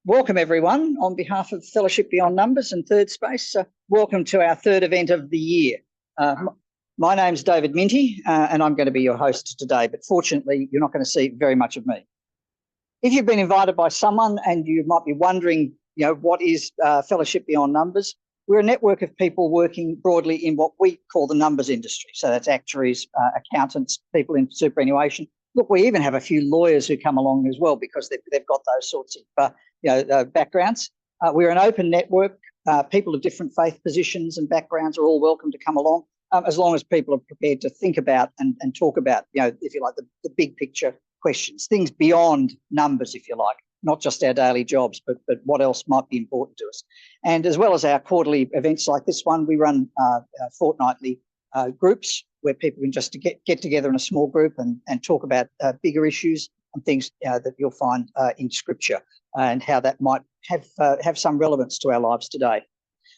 Welcome, everyone, on behalf of Fellowship Beyond Numbers and Third Space. Welcome to our third event of the year. My name's David Minty, and I'm going to be your host today, but fortunately, you're not going to see very much of me. If you've been invited by someone and you might be wondering, what is Fellowship Beyond Numbers, we're a network of people working broadly in what we call the numbers industry. So that's actuaries, accountants, people in superannuation. Look, we even have a few lawyers who come along as well because they've got those sorts of backgrounds. We're an open network. People of different faith positions and backgrounds are all welcome to come along, as long as people are prepared to think about and talk about, if you like, the big picture questions, things beyond numbers, if you like, not just our daily jobs, but what else might be important to us. And as well as our quarterly events like this one, we run fortnightly groups where people can just get together in a small group and talk about bigger issues and things that you'll find in Scripture and how that might have some relevance to our lives today.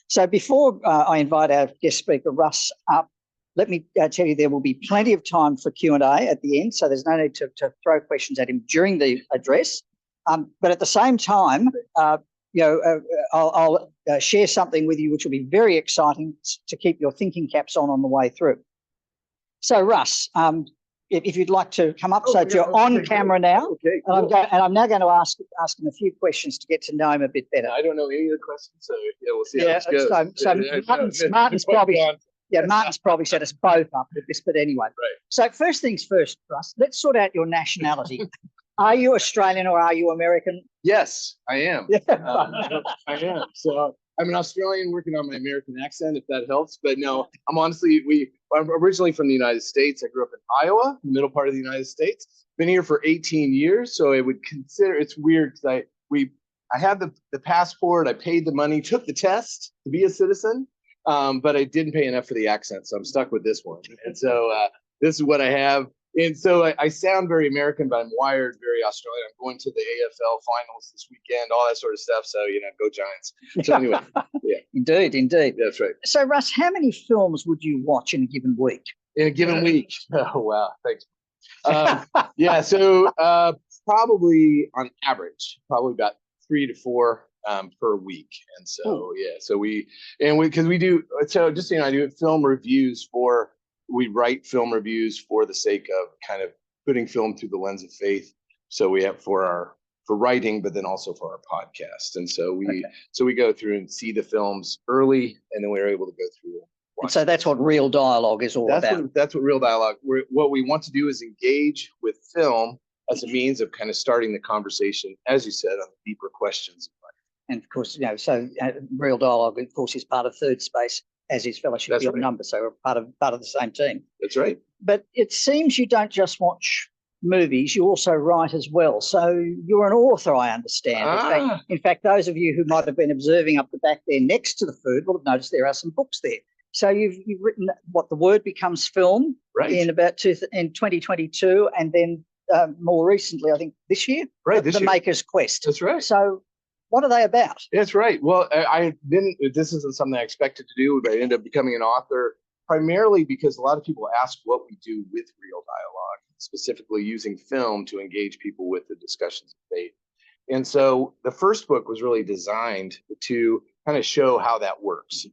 So before I invite our guest speaker, Russ, up, let me tell you there will be plenty of time for Q&A at the end, so there's no need to throw questions at him during the address. But at the same time, I'll share something with you which will be very exciting to keep your thinking caps on the way through. So, Russ, if you'd like to come up, you're on camera now, okay, cool. and I'm now going to ask him a few questions to get to know him a bit better. I don't know any of the questions, so we'll see how this goes. So Martin's probably set us both up with this, but anyway. Right. So first things first, Russ, let's sort out your nationality. Are you Australian or are you American? Yes, I am. Yeah. I am. So I'm an Australian working on my American accent, if that helps. But no, I'm originally from the United States. I grew up in Iowa, the middle part of the United States. Been here for 18 years, so I would consider it's weird because I had the passport, I paid the money, took the test to be a citizen, but I didn't pay enough for the accent, so I'm stuck with this one. And so this is what I have. And so I sound very American, but I'm wired very Australian. I'm going to the AFL finals this weekend, all that sort of stuff. So, go Giants. So anyway, yeah. Indeed. That's right. So, Russ, how many films would you watch in a given week? In a given week? Oh, wow. Thanks. So probably on average, about 3 to 4 per week. And so, because we do, so just, I do film reviews we write film reviews for the sake of kind of putting film through the lens of faith. So we have for writing, but then also for our podcast. And so we go through and see the films early, and then we're able to go through. And so that's what Real Dialogue is all about. That's what Real Dialogue. What we want to do is engage with film as a means of kind of starting the conversation, as you said, on deeper questions. And of course, Real Dialogue, of course, is part of Third Space, as is Fellowship Beyond Numbers, so we're part of the same team. That's right. But it seems you don't just watch movies, you also write as well. So you're an author, I understand. In fact, those of you who might have been observing up the back there next to the food will have noticed there are some books there. So you've written What the Word Becomes Film in about in 2022, and then more recently, I think this year, The Maker's Quest. That's right. So what are they about? That's right. Well, this isn't something I expected to do, but I ended up becoming an author primarily because a lot of people ask what we do with Real Dialogue, specifically using film to engage people with the discussions of faith. And so the first book was really designed to kind of show how that works.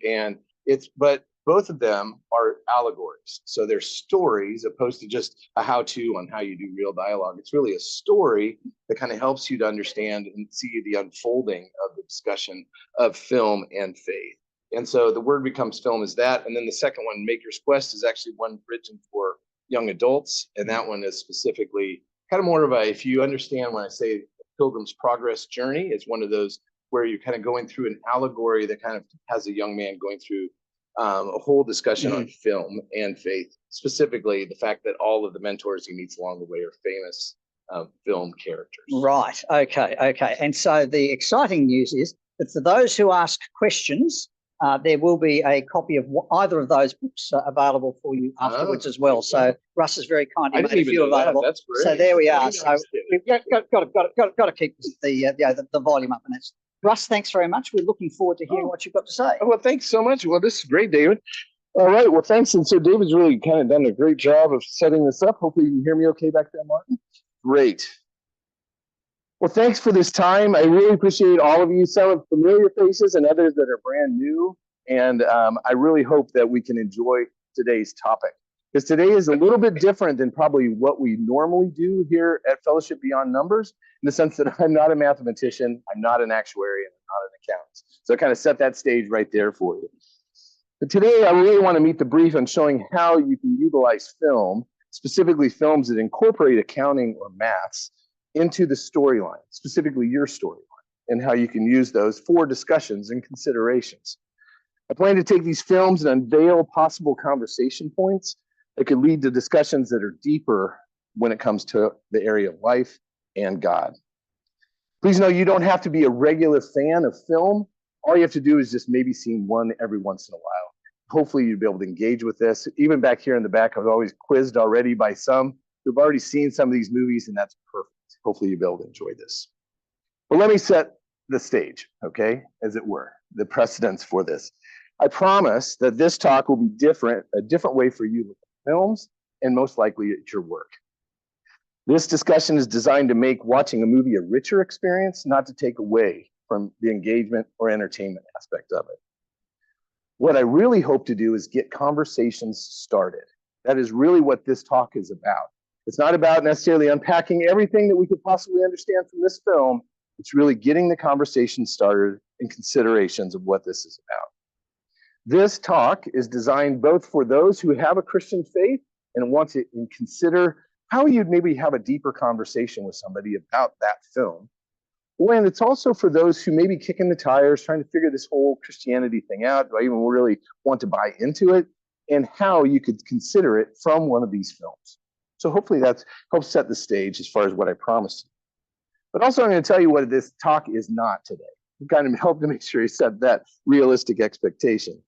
But both of them are allegories. So they're stories opposed to just a how-to on how you do real dialogue. It's really a story that kind of helps you to understand and see the unfolding of the discussion of film and faith. And so The Word Becomes Film is that. And then the second one, Maker's Quest, is actually one written for young adults. And that one is specifically kind of more of if you understand when I say Pilgrim's Progress journey, it's one of those where you're kind of going through an allegory that kind of has a young man going through a whole discussion on film and faith, specifically the fact that all of the mentors he meets along the way are famous film characters. Right. Okay. And so the exciting news is that for those who ask questions, there will be a copy of either of those books available for you afterwards as well. So Russ is very kindly made a few available. That's great. So there we are. So we've got to keep the volume up, and that's. Russ, thanks very much. We're looking forward to hearing what you've got to say. Well, thanks so much. Well, this is great, David. All right. Well, thanks. And so David's really kind of done a great job of setting this up. Hopefully you can hear me okay back there, Martin. Great. Well, thanks for this time. I really appreciate all of you, some of familiar faces and others that are brand new. And I really hope that we can enjoy today's topic, because today is a little bit different than probably what we normally do here at Fellowship Beyond Numbers, in the sense that I'm not a mathematician, I'm not an actuary, and I'm not an accountant. So I kind of set that stage right there for you. But today I really want to meet the brief on showing how you can utilize film, specifically films that incorporate accounting or maths, into the storyline, specifically your storyline, and how you can use those for discussions and considerations. I plan to take these films and unveil possible conversation points that could lead to discussions that are deeper when it comes to the area of life and God. Please know you don't have to be a regular fan of film. All you have to do is just maybe see one every once in a while. Hopefully you'll be able to engage with this. Even back here in the back, I've always quizzed already by some who've already seen some of these movies, and that's perfect. Hopefully you'll be able to enjoy this. But let me set the stage, okay, as it were, the precedence for this. I promise that this talk will be a different way for you to look at films, and most likely at your work. This discussion is designed to make watching a movie a richer experience, not to take away from the engagement or entertainment aspect of it. What I really hope to do is get conversations started. That is really what this talk is about. It's not about necessarily unpacking everything that we could possibly understand from this film. It's really getting the conversation started and considerations of what this is about. This talk is designed both for those who have a Christian faith and want to consider how you'd maybe have a deeper conversation with somebody about that film. And it's also for those who may be kicking the tires, trying to figure this whole Christianity thing out. Do I even really want to buy into it? And how you could consider it from one of these films. So hopefully that helps set the stage as far as what I promised. But also I'm going to tell you what this talk is not today. I'm kind of help to make sure you set that realistic expectation.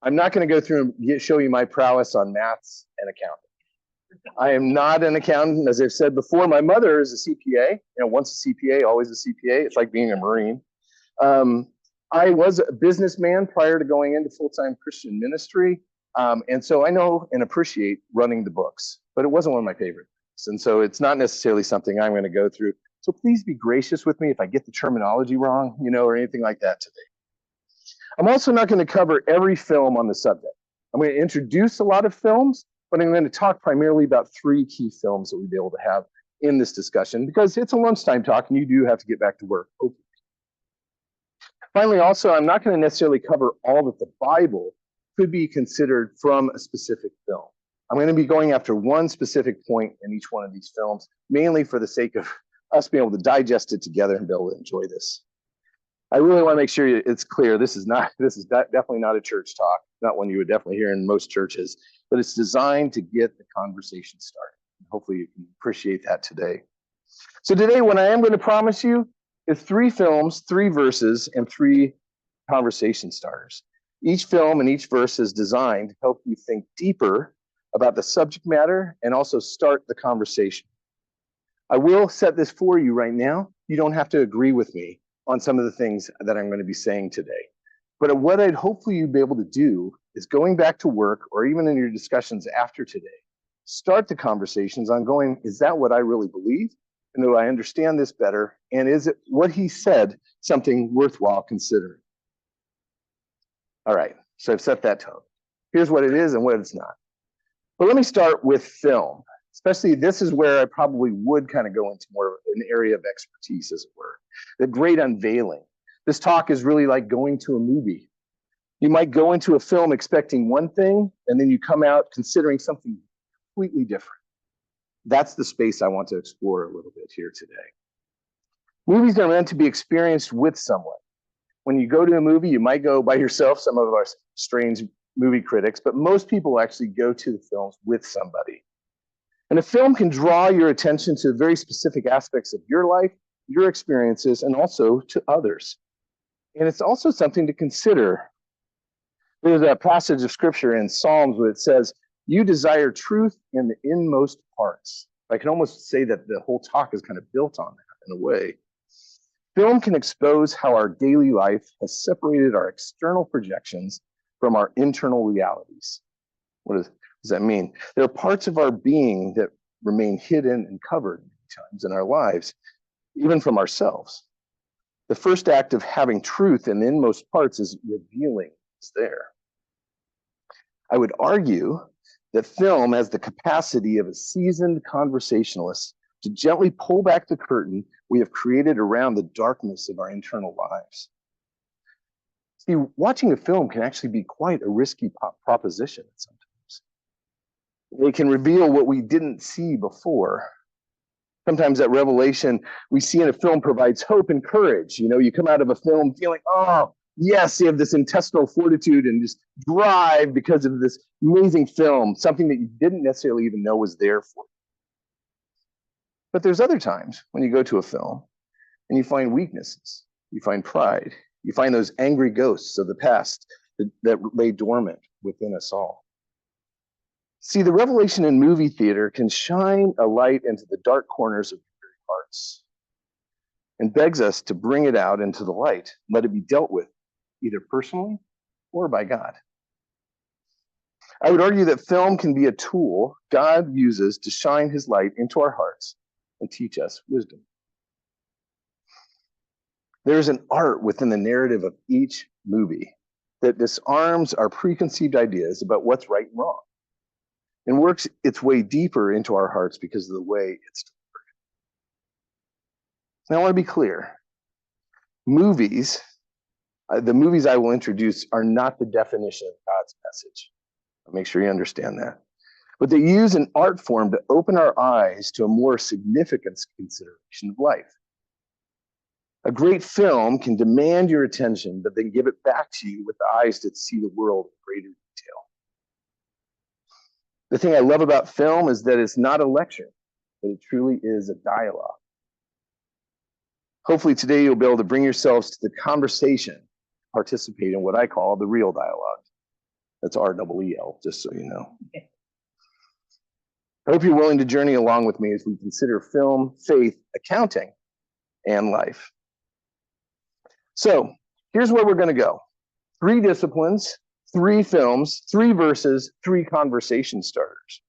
I'm not going to go through and show you my prowess on maths and accounting. I am not an accountant. As I've said before, my mother is a CPA. Once a CPA, always a CPA. It's like being a Marine. I was a businessman prior to going into full-time Christian ministry. And so I know and appreciate running the books, but it wasn't one of my favorite things. And so it's not necessarily something I'm going to go through. So please be gracious with me if I get the terminology wrong, or anything like that today. I'm also not going to cover every film on the subject. I'm going to introduce a lot of films, but I'm going to talk primarily about 3 key films that we'll be able to have in this discussion, because it's a lunchtime talk and you do have to get back to work. Hopefully. Finally, also, I'm not going to necessarily cover all that the Bible could be considered from a specific film. I'm going to be going after one specific point in each one of these films, mainly for the sake of us being able to digest it together and be able to enjoy this. I really want to make sure it's clear. This is definitely not a church talk, not one you would definitely hear in most churches, but it's designed to get the conversation started. Hopefully you can appreciate that today. So today, what I am going to promise you is 3 films, 3 verses, and 3 conversation starters. Each film and each verse is designed to help you think deeper about the subject matter and also start the conversation. I will set this for you right now. You don't have to agree with me on some of the things that I'm going to be saying today. But what I'd hopefully you'd be able to do is, going back to work or even in your discussions after today, start the conversations on going, is that what I really believe? And do I understand this better? And is it what he said something worthwhile considering? All right, so I've set that tone. Here's what it is and what it's not. But let me start with film. Especially, this is where I probably would kind of go into more of an area of expertise, as it were. The great unveiling. This talk is really like going to a movie. You might go into a film expecting one thing, and then you come out considering something completely different. That's the space I want to explore a little bit here today. Movies are meant to be experienced with someone. When you go to a movie, you might go by yourself, some of our strange movie critics, but most people actually go to the films with somebody. And a film can draw your attention to very specific aspects of your life, your experiences, and also to others. And it's also something to consider. There's a passage of scripture in Psalms where it says, "You desire truth in the inmost parts." I can almost say that the whole talk is kind of built on that in a way. Film can expose how our daily life has separated our external projections from our internal realities. What does that mean? There are parts of our being that remain hidden and covered many times in our lives. even from ourselves. The first act of having truth in the inmost parts is revealing it's there. I would argue that film has the capacity of a seasoned conversationalist to gently pull back the curtain we have created around the darkness of our internal lives. See, watching a film can actually be quite a risky proposition sometimes. It can reveal what we didn't see before. Sometimes that revelation we see in a film provides hope and courage. You know, you come out of a film feeling, oh, yes, you have this intestinal fortitude and just drive because of this amazing film, something that you didn't necessarily even know was there for you. But there's other times when you go to a film and you find weaknesses, you find pride, you find those angry ghosts of the past that lay dormant within us all. See, the revelation in movie theater can shine a light into the dark corners of your hearts and begs us to bring it out into the light, let it be dealt with, either personally or by God. I would argue that film can be a tool God uses to shine his light into our hearts and teach us wisdom. There's an art within the narrative of each movie that disarms our preconceived ideas about what's right and wrong and works its way deeper into our hearts because of the way it's delivered. Now, I want to be clear. Movies, the movies I will introduce are not the definition of God's message. I'll make sure you understand that. But they use an art form to open our eyes to a more significant consideration of life. A great film can demand your attention, but then give it back to you with the eyes that see the world in greater detail. The thing I love about film is that it's not a lecture, but it truly is a dialogue. Hopefully today you'll be able to bring yourselves to the conversation, participate in what I call the real dialogue. That's REEL, just so you know. I hope you're willing to journey along with me as we consider film, faith, accounting, and life. So here's where we're going to go. 3 disciplines, 3 films, 3 verses, 3 conversation starters.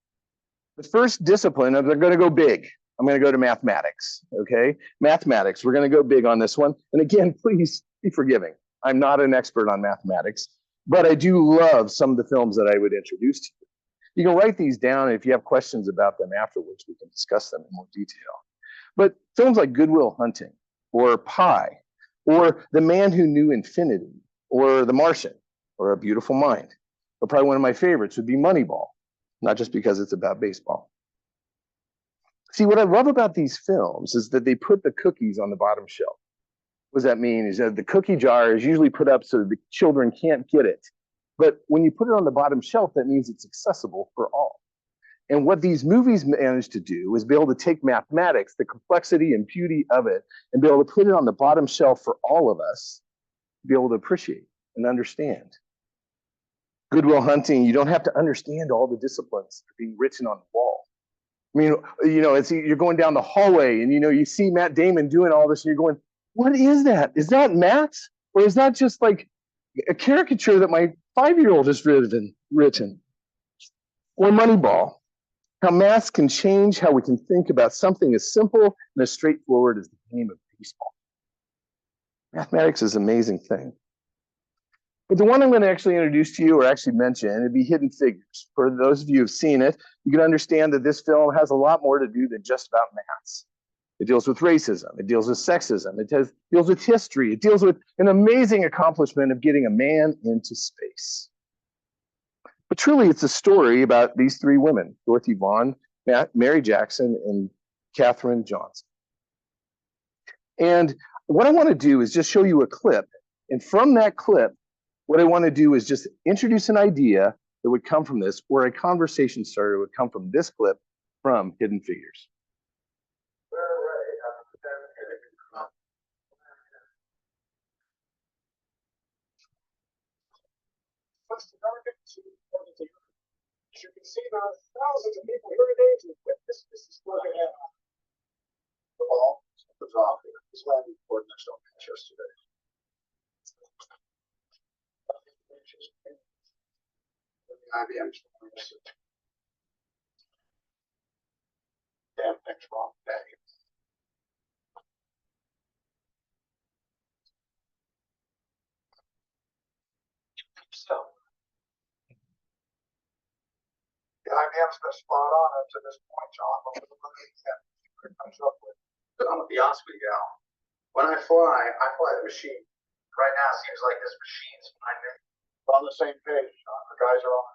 The first discipline, they're going to go big. I'm going to go to mathematics, okay? Mathematics, we're going to go big on this one. And again, please be forgiving. I'm not an expert on mathematics, but I do love some of the films that I would introduce to you. You can write these down, and if you have questions about them afterwards, we can discuss them in more detail. But films like Good Will Hunting, or Pi, or The Man Who Knew Infinity, or The Martian, or A Beautiful Mind. But probably one of my favorites would be Moneyball, not just because it's about baseball. See, what I love about these films is that they put the cookies on the bottom shelf. What does that mean? Is that the cookie jar is usually put up so the children can't get it. But when you put it on the bottom shelf, that means it's accessible for all. And what these movies manage to do is be able to take mathematics, the complexity and beauty of it, and be able to put it on the bottom shelf for all of us to be able to appreciate and understand. Good Will Hunting, you don't have to understand all the disciplines that are being written on the wall. I mean, you know, you're going down the hallway and, you know, you see Matt Damon doing all this and you're going, what is that? Is that math? Or is that just like a caricature that my 5-year-old has written? Or Moneyball. How math can change how we can think about something as simple and as straightforward as the game of baseball. Mathematics is an amazing thing. But the one I'm going to actually introduce to you or actually mention, it'd be Hidden Figures. For those of you who've seen it, you can understand that this film has a lot more to do than just about maths. It deals with racism. It deals with sexism. It deals with history. It deals with an amazing accomplishment of getting a man into space. But truly, it's a story about these 3 women, Dorothy Vaughan, Mary Jackson, and Katherine Johnson. And what I want to do is just show you a clip. And from that clip, what I want to do is just introduce an idea that would come from this, or a conversation starter would come from this clip from Hidden Figures. As you can see, there are thousands of people here today to witness this historic event. The ball was off here. This is why we recorded next on yesterday. IBM's damn thing's wrong. Pam's been spot on up to this point, John. But we're looking at what it comes up with. But I'm gonna be honest with you, Al. When I fly the machine. Right now, it seems like this machine's flying me. We're on the same page, John. The guys are on.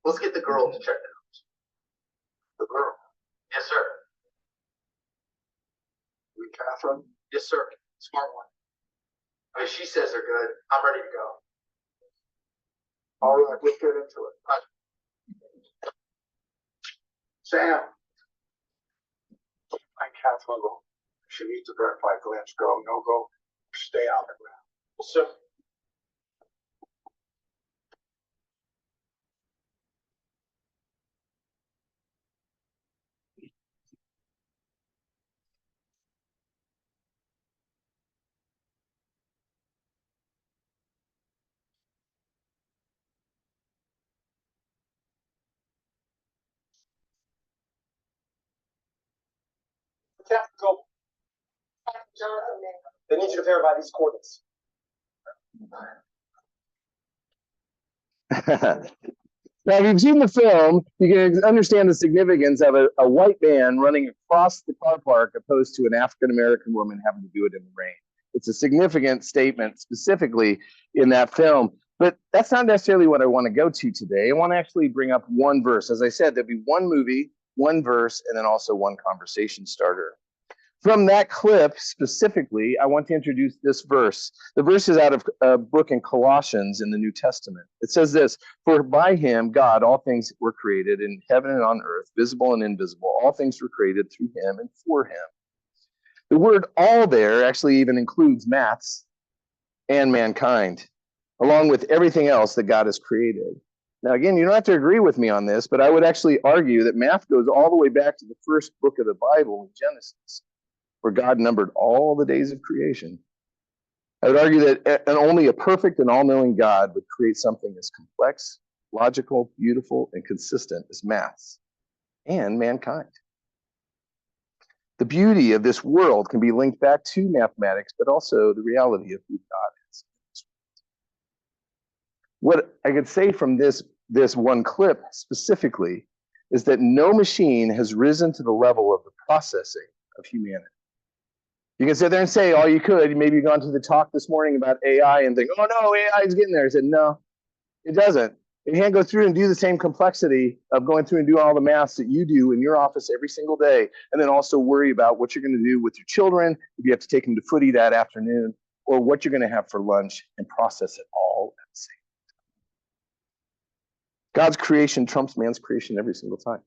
Let's get the girl to check it out. The girl? Yes, sir. You, Catherine? Yes, sir. Smart one. I mean, she says they're good. I'm ready to go. All right, let's get into it. Sam. And Catherine will. She needs to verify Glenn's go, no go, stay on the ground. Well, sir. Captain, go. They need you to verify these coordinates. Now, if you've seen the film, you can understand the significance of a white man running across the car park opposed to an African-American woman having to do it in the rain. It's a significant statement specifically in that film, but that's not necessarily what I want to go to today. I want to actually bring up one verse. As I said, there'll be one movie, one verse, and then also one conversation starter. From that clip specifically, I want to introduce this verse. The verse is out of a book in Colossians in the New Testament. It says this, "For by him, God, all things were created in heaven and on earth, visible and invisible. All things were created through him and for him." The word all there actually even includes maths and mankind, along with everything else that God has created. Now, again, you don't have to agree with me on this, but I would actually argue that math goes all the way back to the first book of the Bible in Genesis, where God numbered all the days of creation. I would argue that only a perfect and all-knowing God would create something as complex, logical, beautiful, and consistent as maths and mankind. The beauty of this world can be linked back to mathematics, but also the reality of who God is. What I could say from this one clip specifically is that no machine has risen to the level of the processing of humanity. You can sit there and say all you could. Maybe you've gone to the talk this morning about AI and think, oh no, AI is getting there. I said, no, it doesn't. It can't go through and do the same complexity of going through and doing all the maths that you do in your office every single day, and then also worry about what you're going to do with your children, if you have to take them to footy that afternoon, or what you're going to have for lunch, and process it all at the same time. God's creation trumps man's creation every single time.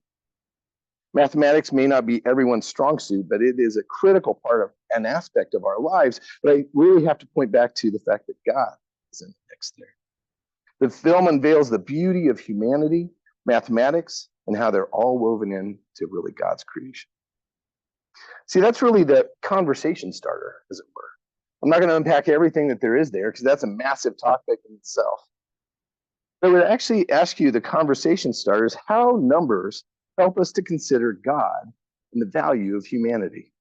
Mathematics may not be everyone's strong suit, but it is a critical part of an aspect of our lives. But I really have to point back to the fact that God is in the mix there. The film unveils the beauty of humanity, mathematics, and how they're all woven into really God's creation. See, that's really the conversation starter, as it were. I'm not going to unpack everything that there is there because that's a massive topic in itself. But I would actually ask you the conversation starters, how numbers help us to consider God and the value of humanity.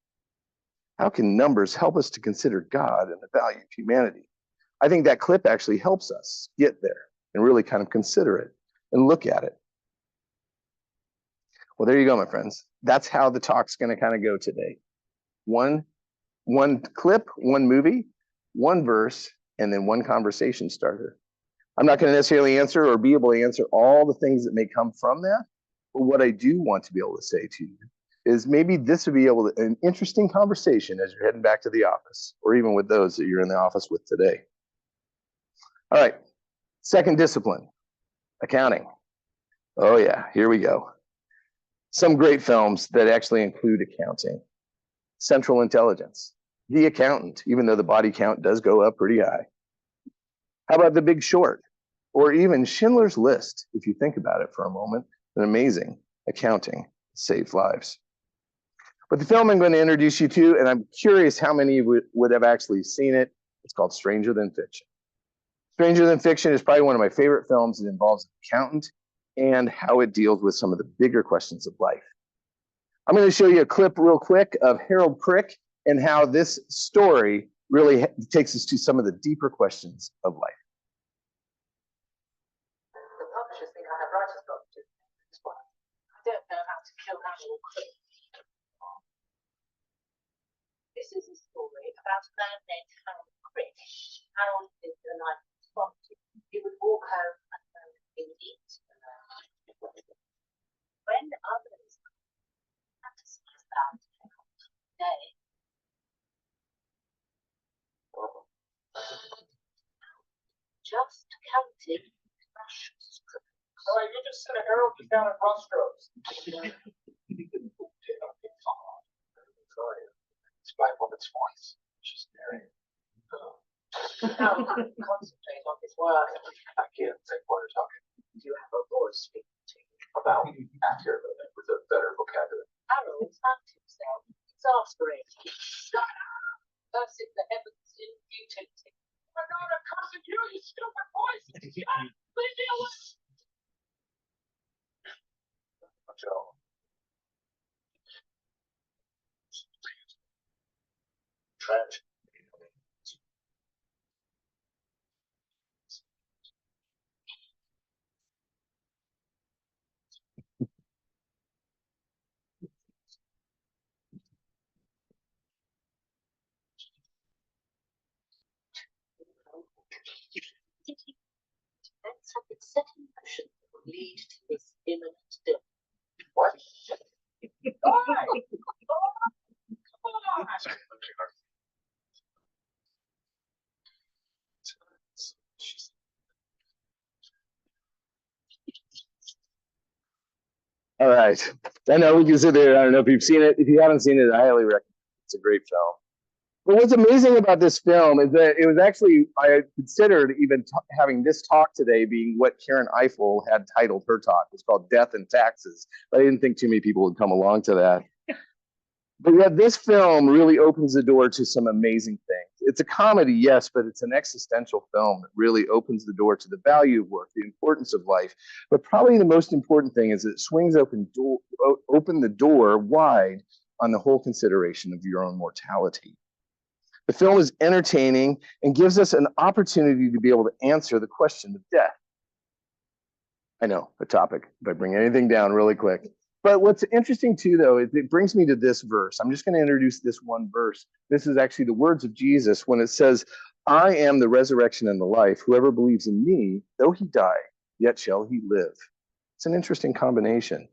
How can numbers help us to consider God and the value of humanity? I think that clip actually helps us get there and really kind of consider it and look at it. Well, there you go, my friends. That's how the talk's going to kind of go today. One clip, one movie, one verse, and then one conversation starter. I'm not going to necessarily answer or be able to answer all the things that may come from that. But what I do want to be able to say to you is maybe this would be an interesting conversation as you're heading back to the office, or even with those that you're in the office with today. All right, second discipline, accounting. Oh yeah, here we go. Some great films that actually include accounting. Central Intelligence, The Accountant, even though the body count does go up pretty high. How about The Big Short? Or even Schindler's List, if you think about it for a moment. An amazing accounting saves lives. But the film I'm going to introduce you to, and I'm curious how many would have actually seen it, it's called Stranger Than Fiction. Stranger Than Fiction is probably one of my favorite films. It involves an accountant and how it deals with some of the bigger questions of life. I'm going to show you a clip real quick of Harold Crick and how this story really takes us to some of the deeper questions of life. The publishers think I have writer's block. don't know how to kill animal quick. This is a story about a man named Harold Krish. Harold lived a life of poverty. He would walk home and he would eat. When others fantasize about day, just counting brushstrokes. All right, you just said a Harold is down at Brushstrokes. It's my woman's voice. She's narrating. Harold couldn't concentrate on his work. I can't think while you're talking You have a voice speaking to you. about accurately with a better vocabulary. Harold found himself exasperated, cursing the heavens in futility. I'm not cursing you, you stupid voice. Leave me alone. Joe. Tragic. Events have been set in motion that will lead to his imminent death. What? Why? All right. I know we can sit there. I don't know if you've seen it. If you haven't seen it, I highly recommend it. It's a great film. But what's amazing about this film is that it was actually, I considered even having this talk today being what Karen Eiffel had titled her talk. It's called Death and Taxes. But I didn't think too many people would come along to that. But yet this film really opens the door to some amazing things. It's a comedy, yes, but it's an existential film that really opens the door to the value of work, the importance of life. But probably the most important thing is it swings open the door wide on the whole consideration of your own mortality. The film is entertaining and gives us an opportunity to be able to answer the question of death. I know, a topic, if I bring anything down really quick. But what's interesting too, though, is it brings me to this verse. I'm just going to introduce this one verse. This is actually the words of Jesus when it says, I am the resurrection and the life. Whoever believes in me, though he die, yet shall he live. It's an interesting combination.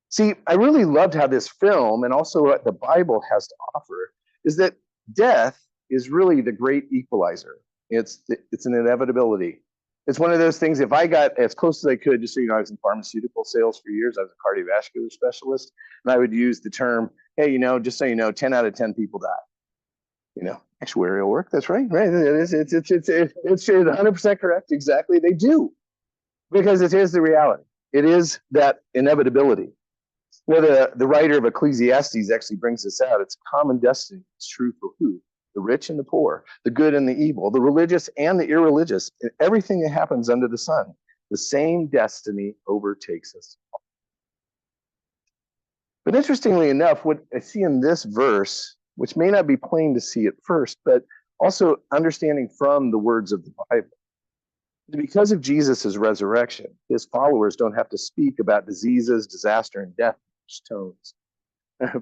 See, I really loved how this film and also what the Bible has to offer is that death is really the great equalizer. It's an inevitability. It's one of those things, if I got as close as I could, just so you know, I was in pharmaceutical sales for years. I was a cardiovascular specialist, and I would use the term, hey, you know, just so you know, 10 out of 10 people die. You know, actuarial work, that's right, right? It's 100% correct, exactly, they do. Because it is the reality. It is that inevitability. You know, the writer of Ecclesiastes actually brings this out. It's common destiny. It's true for who? The rich and the poor, the good and the evil, the religious and the irreligious, everything that happens under the sun. The same destiny overtakes us. But interestingly enough, what I see in this verse, which may not be plain to see at first, but also understanding from the words of the Bible, because of Jesus' resurrection, his followers don't have to speak about diseases, disaster, and death in tones.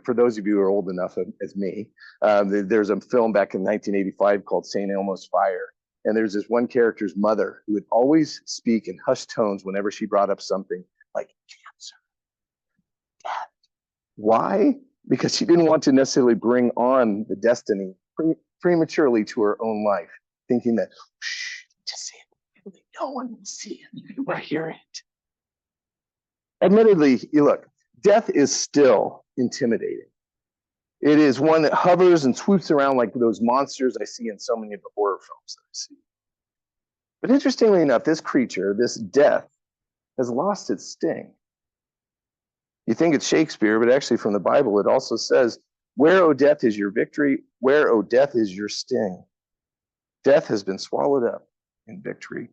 For those of you who are old enough as me, there's a film back in 1985 called St. Elmo's Fire. And there's this one character's mother who would always speak in hushed tones whenever she brought up something like cancer, death. Why? Because she didn't want to necessarily bring on the destiny prematurely to her own life, thinking that, shh, just say it. No one will see it or hear it. Admittedly, you look, death is still intimidating. It is one that hovers and swoops around like those monsters I see in so many of the horror films that I see. But interestingly enough, this creature, this death, has lost its sting. You think it's Shakespeare, but actually from the Bible, it also says, where, O death, is your victory? Where, O death, is your sting? Death has been swallowed up in victory,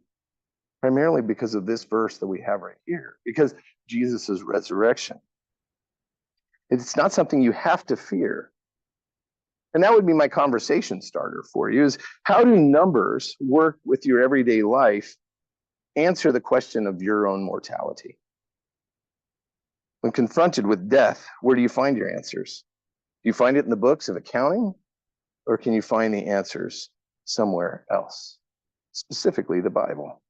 primarily because of this verse that we have right here, because Jesus' resurrection. It's not something you have to fear. And that would be my conversation starter for you is how do numbers work with your everyday life? Answer the question of your own mortality. When confronted with death, where do you find your answers? Do you find it in the books of accounting, or can you find the answers somewhere else, specifically the Bible?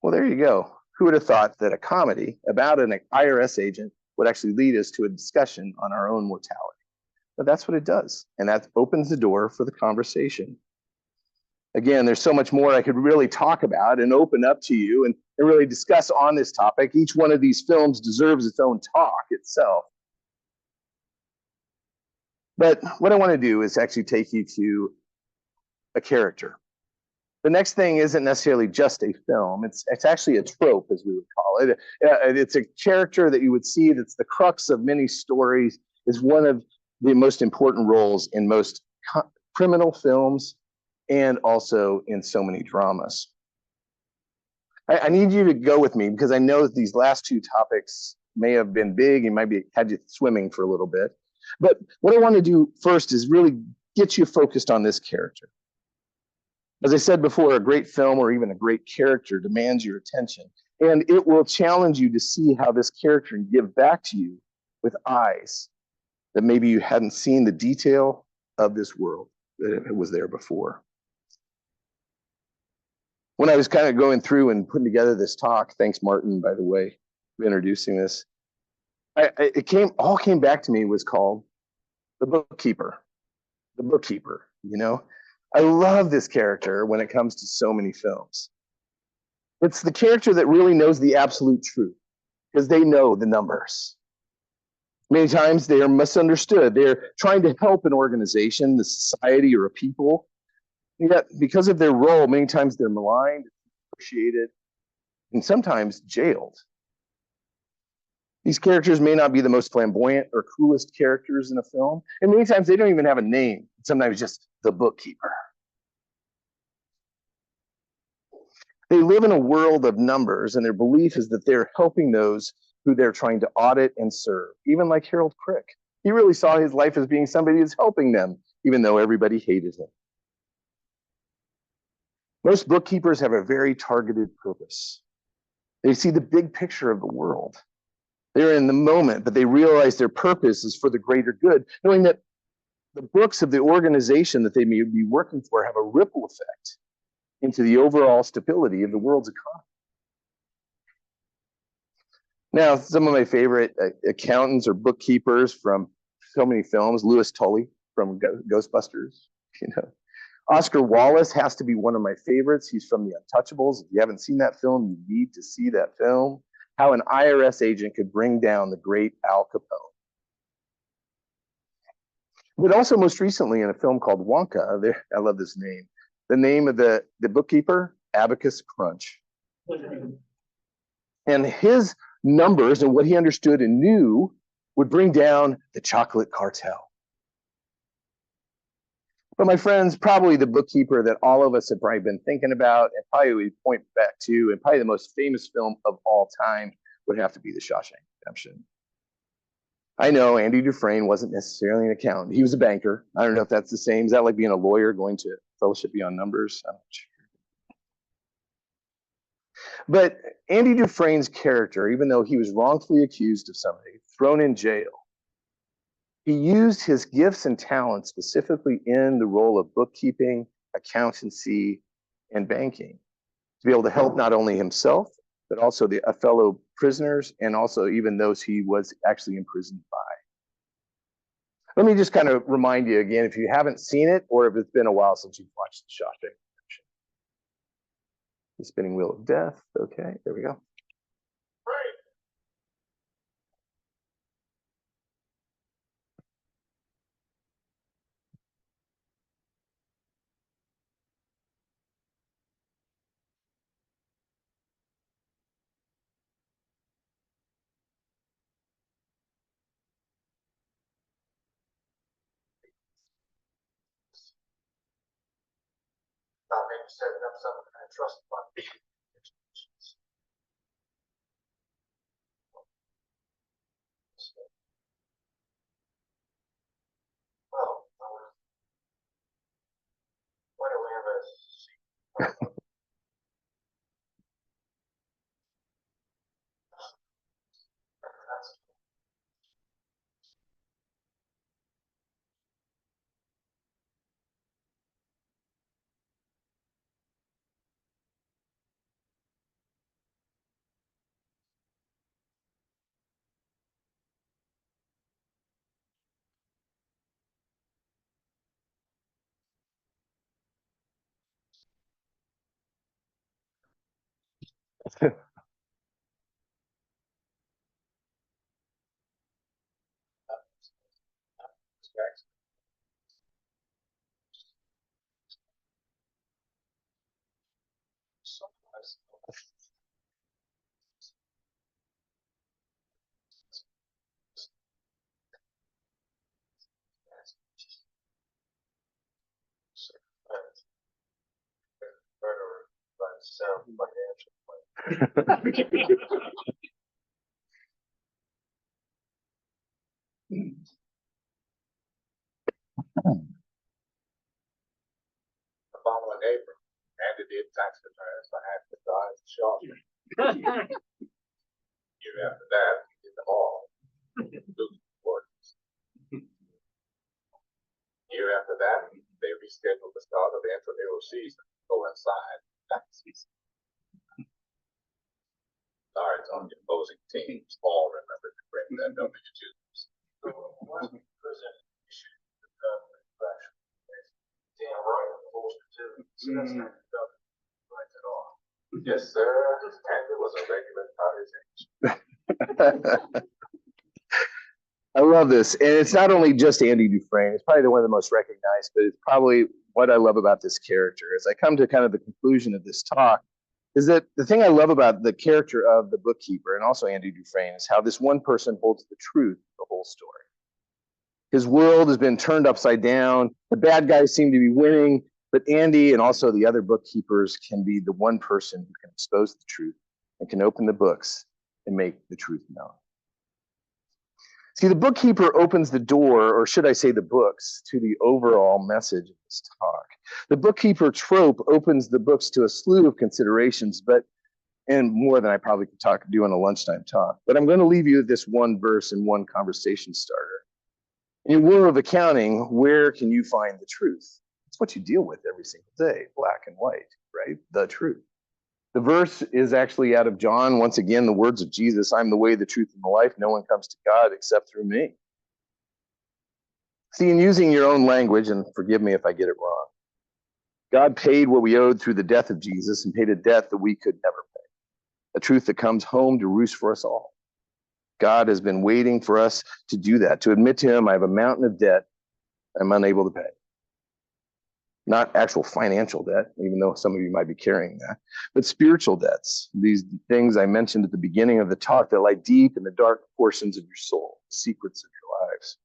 Well, there you go. Who would have thought that a comedy about an IRS agent would actually lead us to a discussion on our own mortality? But that's what it does, and that opens the door for the conversation. Again, there's so much more I could really talk about and open up to you and really discuss on this topic. Each one of these films deserves its own talk itself. But what I want to do is actually take you to a character. The next thing isn't necessarily just a film. It's actually a trope, as we would call it. It's a character that you would see that's the crux of many stories, is one of the most important roles in most criminal films and also in so many dramas. I need you to go with me because I know that these last two topics may have been big and might be had you swimming for a little bit. But what I want to do first is really get you focused on this character. As I said before, a great film or even a great character demands your attention, and it will challenge you to see how this character can give back to you with eyes that maybe you hadn't seen the detail of this world that it was there before. When I was kind of going through and putting together this talk, thanks Martin, by the way, for introducing this, it all came back to me was called The Bookkeeper. The Bookkeeper, you know? I love this character when it comes to so many films. It's the character that really knows the absolute truth because they know the numbers. Many times they are misunderstood. They're trying to help an organization, the society, or a people. Yet, because of their role, many times they're maligned, appreciated, and sometimes jailed. These characters may not be the most flamboyant or coolest characters in a film, and many times they don't even have a name. Sometimes just the bookkeeper. They live in a world of numbers, and their belief is that they're helping those who they're trying to audit and serve, even like Harold Crick. He really saw his life as being somebody who's helping them, even though everybody hated him. Most bookkeepers have a very targeted purpose. They see the big picture of the world. They're in the moment, but they realize their purpose is for the greater good, knowing that the books of the organization that they may be working for have a ripple effect into the overall stability of the world's economy. Now, some of my favorite accountants or bookkeepers from so many films, Louis Tully from Ghostbusters, you know. Oscar Wallace has to be one of my favorites. He's from The Untouchables. If you haven't seen that film, you need to see that film. How an IRS agent could bring down the great Al Capone. But also most recently in a film called Wonka, I love this name. The name of the bookkeeper, Abacus Crunch. And his numbers and what he understood and knew would bring down the chocolate cartel. But my friends, probably the bookkeeper that all of us have probably been thinking about and probably we point back to, and probably the most famous film of all time would have to be The Shawshank Redemption. I know Andy Dufresne wasn't necessarily an accountant. He was a banker. I don't know if that's the same. Is that like being a lawyer going to Fellowship Beyond Numbers? I'm not sure. But Andy Dufresne's character, even though he was wrongfully accused of something, thrown in jail, he used his gifts and talents specifically in the role of bookkeeping, accountancy, and banking to be able to help not only himself, but also the fellow prisoners and also even those he was actually imprisoned by. Let me just kind of remind you again, if you haven't seen it or if it's been a while since you've watched The Shawshank Redemption. The Spinning Wheel of Death. Okay, there we go. Not maybe setting up some kind of trust fund. Well, why don't we have a Following April, Andy did tax returns for half the size of Shaw. Year after that, he did them all. Year after that, they rescheduled the start of the intramural season to coincide with tax season. Stars on the opposing teams all remembered to bring their W-2s. One person issued the government pressure. Dan Roy opposed it too. So that's not the government right at all. Yes, sir. Andy was a regular party's age. I love this. And it's not only just Andy Dufresne, it's probably one of the most recognized, but it's probably what I love about this character. As I come to kind of the conclusion of this talk, is that the thing I love about the character of the bookkeeper and also Andy Dufresne is how this one person holds the truth of the whole story. His world has been turned upside down. The bad guys seem to be winning, but Andy and also the other bookkeepers can be the one person who can expose the truth and can open the books and make the truth known. See, the bookkeeper opens the door, or should I say the books, to the overall message of this talk. The bookkeeper trope opens the books to a slew of considerations, and more than I probably could do on a lunchtime talk. But I'm going to leave you with this one verse and one conversation starter. In your world of accounting, where can you find the truth? It's what you deal with every single day, black and white, right? The truth. The verse is actually out of John. Once again, the words of Jesus, I'm the way, the truth, and the life. No one comes to God except through me. See, in using your own language, and forgive me if I get it wrong, God paid what we owed through the death of Jesus and paid a debt that we could never pay. A truth that comes home to roost for us all. God has been waiting for us to do that, to admit to him, I have a mountain of debt I'm unable to pay. Not actual financial debt, even though some of you might be carrying that, but spiritual debts. These things I mentioned at the beginning of the talk that lie deep in the dark portions of your soul, the secrets of your lives.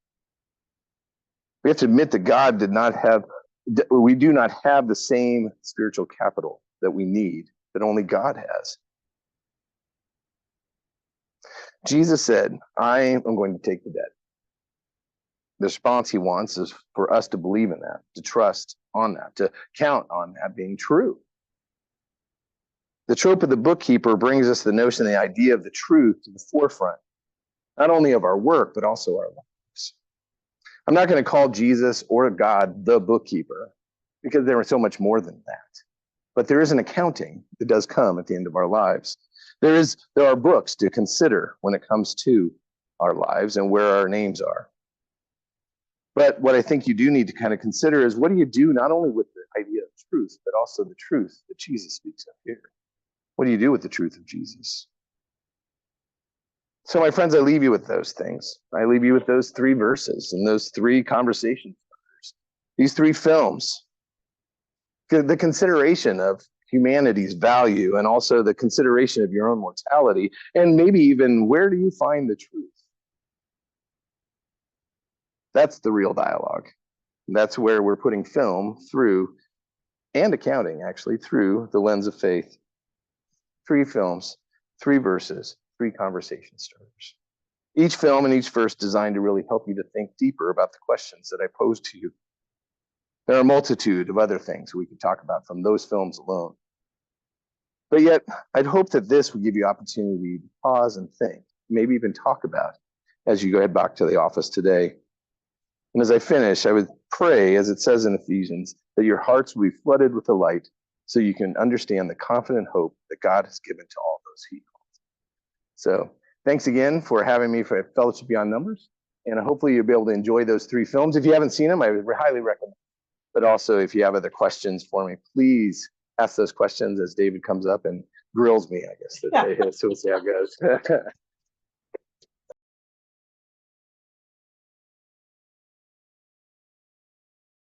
We have to admit that we do not have the same spiritual capital that we need, that only God has. Jesus said, I am going to take the debt. The response he wants is for us to believe in that, to trust on that, to count on that being true. The trope of the bookkeeper brings us the notion, the idea of the truth to the forefront, not only of our work, but also our lives. I'm not going to call Jesus or God the bookkeeper because there is so much more than that. But there is an accounting that does come at the end of our lives. There are books to consider when it comes to our lives and where our names are. But what I think you do need to kind of consider is what do you do not only with the idea of truth, but also the truth that Jesus speaks of here? What do you do with the truth of Jesus? So my friends, I leave you with those things. I leave you with those 3 verses and those 3 conversation starters. These 3 films. The consideration of humanity's value and also the consideration of your own mortality, and maybe even where do you find the truth? That's the real dialogue. That's where we're putting film through, and accounting actually, through the lens of faith. 3 films, 3 verses, 3 conversation starters. Each film and each verse designed to really help you to think deeper about the questions that I posed to you. There are a multitude of other things we could talk about from those films alone. But yet, I'd hope that this would give you opportunity to pause and think, maybe even talk about as you go head back to the office today. And as I finish, I would pray, as it says in Ephesians, that your hearts will be flooded with the light so you can understand the confident hope that God has given to all those he calls. So thanks again for having me for Fellowship Beyond Numbers. And hopefully you'll be able to enjoy those 3 films. If you haven't seen them, I would highly recommend. But also, if you have other questions for me, please ask those questions as David comes up and grills me, I guess. So we'll see how it goes.